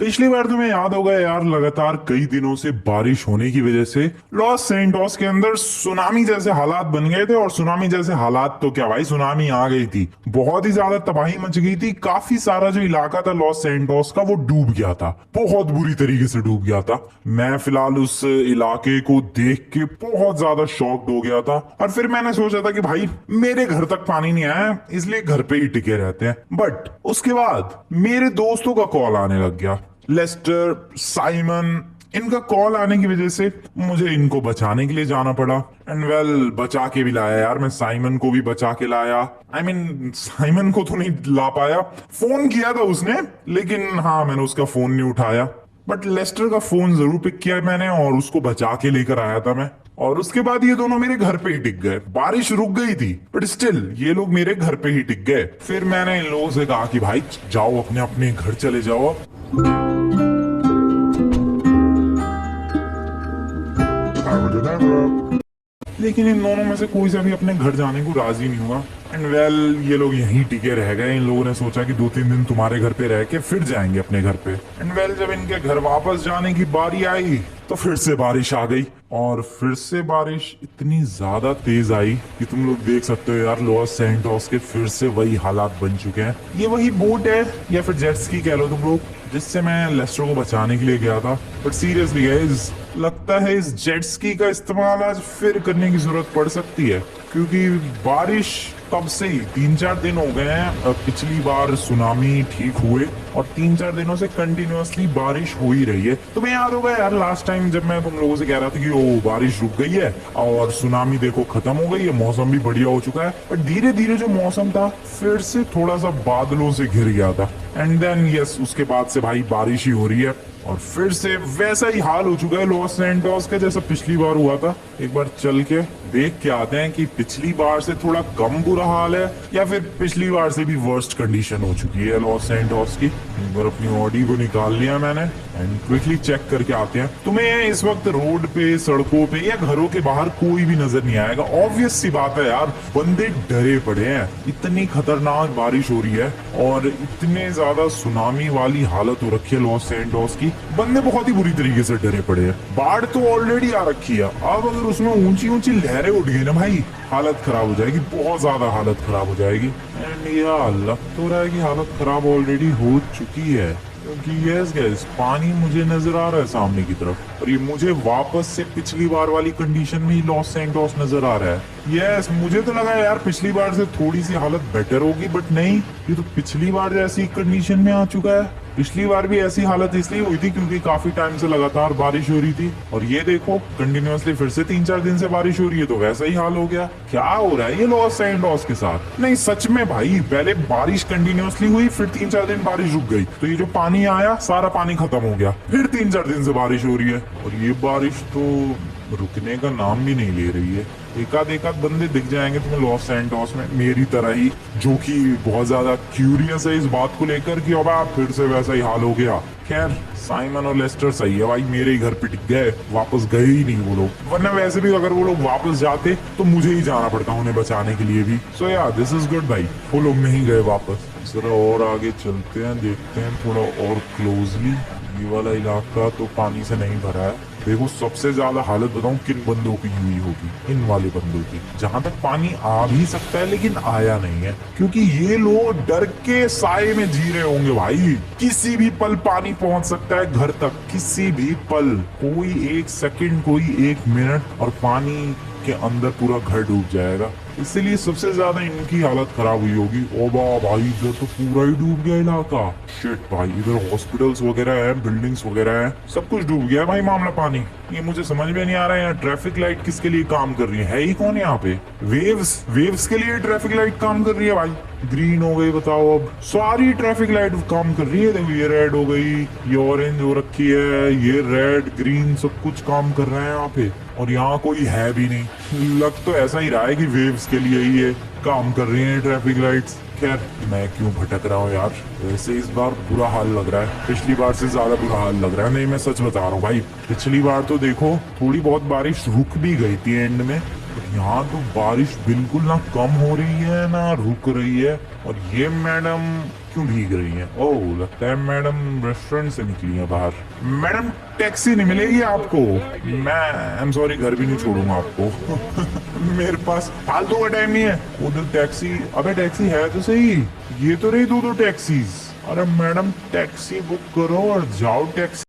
पिछली बार तुम्हें याद होगा यार, लगातार कई दिनों से बारिश होने की वजह से लॉस सेंटोस के अंदर सुनामी जैसे हालात बन गए थे। और सुनामी जैसे हालात तो क्या भाई, सुनामी आ गई थी, बहुत ही ज्यादा तबाही मच गई थी। काफी सारा जो इलाका था लॉस सेंटोस का वो डूब गया था, बहुत बुरी तरीके से डूब गया था। मैं फिलहाल उस इलाके को देख के बहुत ज्यादा शॉक्ड हो गया था। और फिर मैंने सोचा था कि भाई मेरे घर तक पानी नहीं आया, इसलिए घर पे ही टिके रहते हैं। बट उसके बाद मेरे दोस्तों का कॉल आने लग गया, लेस्टर, साइमन, इनका कॉल आने की वजह से मुझे इनको बचाने के लिए जाना पड़ा। एंड वेल, बचा के भी लाया यार, मैं साइमन को भी बचा के लाया। आई मीन साइमन को तो नहीं ला पाया, फोन किया था उसने, लेकिन हाँ मैंने उसका फोन नहीं उठाया। बट लेस्टर का फोन जरूर पिक किया मैंने और उसको बचा के लेकर आया था मैं। और उसके बाद ये दोनों मेरे घर पे ही टिक गए। बारिश रुक गई थी बट स्टिल ये लोग मेरे घर पे ही टिक गए। फिर मैंने इन लोगों से कहा कि भाई जाओ अपने अपने घर चले जाओ अब। लेकिन इन दोनों में से कोई सा भी अपने घर जाने को राजी नहीं हुआ। एंड वेल, ये लोग यहीं टिके रह गए। इन लोगों ने सोचा कि 2-3 दिन तुम्हारे घर पे रह के फिर जाएंगे अपने घर पे। एंड वेल, जब इनके घर वापस जाने की बारी आई तो फिर से बारिश आ गई। और फिर से बारिश इतनी ज्यादा तेज आई कि तुम लोग देख सकते हो यार, लॉस सैंटोस के फिर से वही हालात बन चुके हैं। ये वही बोट है या फिर जेट स्की कह लो तुम लोग, जिससे मैं लेस्टर को बचाने के लिए गया था। बट सीरियसली गाइस, लगता है इस जेट स्की का इस्तेमाल आज फिर करने की जरूरत पड़ सकती है, क्योंकि बारिश तब से ही 3-4 दिन हो गए हैं। पिछली बार सुनामी ठीक हुए और 3-4 दिनों से कंटिन्यूअसली बारिश हो ही रही है। तुम्हें याद होगा यार, लास्ट टाइम जब मैं तुम लोगों से कह रहा था कि ओ बारिश रुक गई है और सुनामी देखो खत्म हो गई है, मौसम भी बढ़िया हो चुका है। बट धीरे धीरे जो मौसम था फिर से थोड़ा सा बादलों से घिर गया था। एंड देन यस, उसके बाद से भाई बारिश ही हो रही है और फिर से वैसा ही हाल हो चुका है लॉस सैंटोस का जैसा पिछली बार हुआ था। एक बार चल के देख के आते हैं कि पिछली बार से थोड़ा कम बुरा हाल है या फिर पिछली बार से भी वर्स्ट कंडीशन हो चुकी है लॉस सैंटोस की। एक बार अपनी ऑडी को निकाल लिया मैंने एंड क्विकली चेक करके आते हैं। तुम्हें इस वक्त रोड पे, सड़कों पे या घरों के बाहर कोई भी नजर नहीं आएगा। ऑब्वियस सी बात है यार, बंदे डरे पड़े हैं। इतनी खतरनाक बारिश हो रही है और इतने ज्यादा सुनामी वाली हालत हो रखी है लॉस सैंटोस की, बंदे बहुत ही बुरी तरीके से डरे पड़े हैं। बाढ़ तो ऑलरेडी आ रखी है, अब अगर उसमें ऊंची ऊंची लहरें उठ गई ना भाई, हालत खराब हो जाएगी, बहुत ज्यादा हालत खराब हो जाएगी। एंड या लग तो रहा है कि हालत खराब ऑलरेडी हो चुकी है, क्योंकि यस गाइस, पानी मुझे नजर आ रहा है सामने की तरफ और ये मुझे वापस से पिछली बार वाली कंडीशन में ही लॉस सैंटोस नजर आ रहा है। यस, मुझे तो लगा यार पिछली बार से थोड़ी सी हालत बेटर होगी, बट नहीं, ये तो पिछली बार जैसी कंडीशन में आ चुका है। पिछली बार भी ऐसी हालत इसलिए हुई थी क्योंकि काफी टाइम से लगातार बारिश हो रही थी और ये देखो कंटिन्यूअसली फिर से 3-4 दिन से बारिश हो रही है, तो वैसा ही हाल हो गया। क्या हो रहा है ये लॉस सैंटोस के साथ? नहीं सच में भाई, पहले बारिश कंटिन्यूअसली हुई, फिर 3-4 दिन बारिश रुक गई, तो ये जो पानी आया सारा पानी खत्म हो गया, फिर 3-4 दिन से बारिश हो रही है और ये बारिश तो रुकने का नाम भी नहीं ले रही है। एकाध बंदे दिख जाएंगे तुम्हें लॉस सैंटोस में मेरी तरह ही, जो कि बहुत ज्यादा क्यूरियस है इस बात को लेकर कि अब फिर से वैसा ही हाल हो गया। खैर, साइमन और लेस्टर सही है भाई, मेरे ही घर पे टिक गए, वापस गए ही नहीं वो लोग। वरना वैसे भी अगर वो लोग वापस जाते तो मुझे ही जाना पड़ता उन्हें बचाने के लिए भी। सो या दिस इज गुड भाई, वो लोग नहीं गए वापस। जरा और आगे चलते हैं, देखते हैं थोड़ा और क्लोजली। ये वाला इलाका तो पानी से नहीं भरा है। देखो, सबसे ज्यादा हालत बताऊं किन बंदों की हुई होगी, इन वाले बंदों की, जहां तक पानी आ भी सकता है लेकिन आया नहीं है, क्योंकि ये लोग डर के साए में जी रहे होंगे भाई। किसी भी पल पानी पहुंच सकता है घर तक, किसी भी पल, कोई 1 सेकंड, कोई 1 मिनट और पानी के अंदर पूरा घर डूब जाएगा। इसीलिए सबसे ज्यादा इनकी हालत खराब हुई होगी। ओ भाई, इधर तो पूरा ही डूब गया इलाका। शिट भाई, इधर हॉस्पिटल्स वगैरह है, बिल्डिंग्स वगैरह है, सब कुछ डूब गया है भाई मामला पानी। ये मुझे समझ में नहीं आ रहा है, यहाँ ट्रैफिक लाइट किसके लिए काम कर रही है ही कौन यहाँ पे? वेव्स के लिए ट्रैफिक लाइट काम कर रही है भाई। ग्रीन हो गई, बताओ अब सारी ट्रैफिक लाइट काम कर रही है। देखो, ये रेड हो गई, ये ऑरेंज हो रखी है, ये रेड, ग्रीन, सब कुछ काम कर रहा है यहाँ पे और यहाँ कोई है भी नहीं। लग तो ऐसा ही रहा है कि वेव्स के लिए ही ये काम कर रही है ट्रैफिक लाइट्स। खैर, मैं क्यों भटक रहा हूँ यार, वैसे इस बार बुरा हाल लग रहा है, पिछली बार से ज्यादा बुरा हाल लग रहा है। नहीं, मैं सच बता रहा हूँ भाई, पिछली बार तो देखो थोड़ी बहुत बारिश रुक भी गई थी एंड में, यहाँ तो बारिश बिल्कुल ना कम हो रही है ना रुक रही है, और ये मैडम क्यों भीग रही है? ओह, लगता है मैडम रेस्टोरेंट से निकली है बाहर। मैडम टैक्सी नहीं मिलेगी आपको? मैं आई एम सॉरी, घर भी नहीं छोड़ूंगा आपको। मेरे पास फालतू का टाइम नहीं है। उधर टैक्सी, अबे टैक्सी है तो सही, ये तो रही दो टैक्सीज। अरे मैडम टैक्सी बुक करो और जाओ टैक्सी